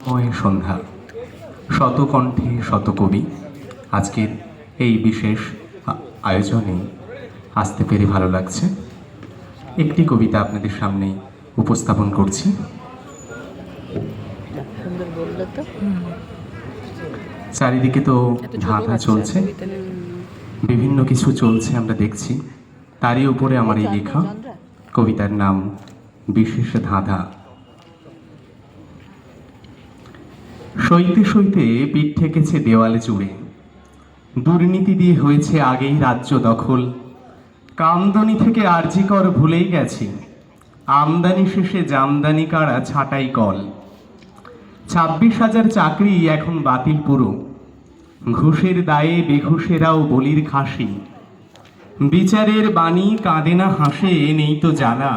ময় সন্ধ্যা, শত কণ্ঠে শত কবি আজকের এই বিশেষ আয়োজনে আসতে পেরে ভালো লাগছে। একটি কবিতা আপনাদের সামনে উপস্থাপন করছি। চারিদিকে তো ধাঁধা চলছে, বিভিন্ন কিছু চলছে আমরা দেখছি, তারই উপরে আমার এই লেখা কবিতার নাম বিশেষ ধাঁধা। সইতে সইতে পিঠ ঠেকেছে দেওয়ালে জুড়ে, দুর্নীতি দিয়ে হয়েছে আগেই রাজ্য দখল। কামদনি থেকে আরজিকর ভুলেই গেছি, আমদানি শেষে জামদানি কারা ছাঁটাই কল। 26,000 চাকরি এখন বাতিল পুরো, ঘুষের দায়ে বেঘুষেরাও বলির খাসি। বিচারের বাণী কাঁদে না হাসে নেই তো জানা,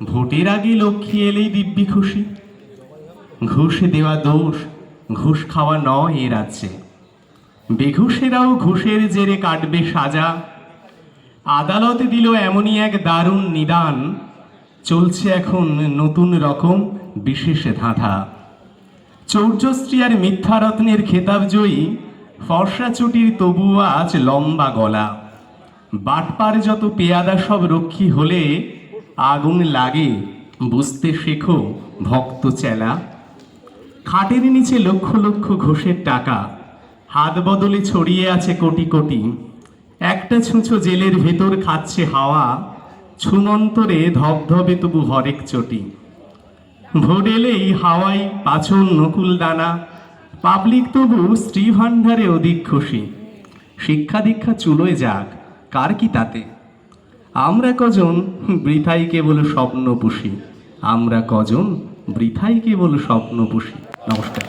ভোটের আগে লক্ষ্মী এলেই দিব্যি খুশি। ঘুষ দেওয়া দোষ, ঘুষ খাওয়া নয় এ রাজ্যে, বেঘুষেরাও ঘুষের জেরে কাটবে সাজা। আদালতে দিল এমনই এক দারুণ নিদান, চলছে এখন নতুন রকম বিশেষ ধাঁধা। চৌর্যশ্রী আর মিথ্যারত্নের খেতাব জয়ী ফর্সা চুটির তবুও আজ লম্বা গলা। বাটপার যত পেয়াদা সব রক্ষী হলে আগুন লাগে বুঝতে শেখো ভক্ত চেলা। খাটের নিচে লক্ষ লক্ষ ঘোষের টাকা, হাত বদলে ছড়িয়ে আছে কোটি কোটি। একটা ছুঁচো জেলের ভেতর খাচ্ছে হাওয়া, ছুমন্তরে ধবধবে তবু হরেক চটি। ভোট এলেই হাওয়াই পাছন নকুল দানা, পাবলিক তবু শ্রী ভাণ্ডারে অধিক খুশি। শিক্ষা দীক্ষা চুলোয় যাক, কার কি তাতে, আমরা কজন বৃথাই কেবল স্বপ্ন পুষি, আমরা কজন বৃথাই কেবল স্বপ্ন পুষি। নমস্কার।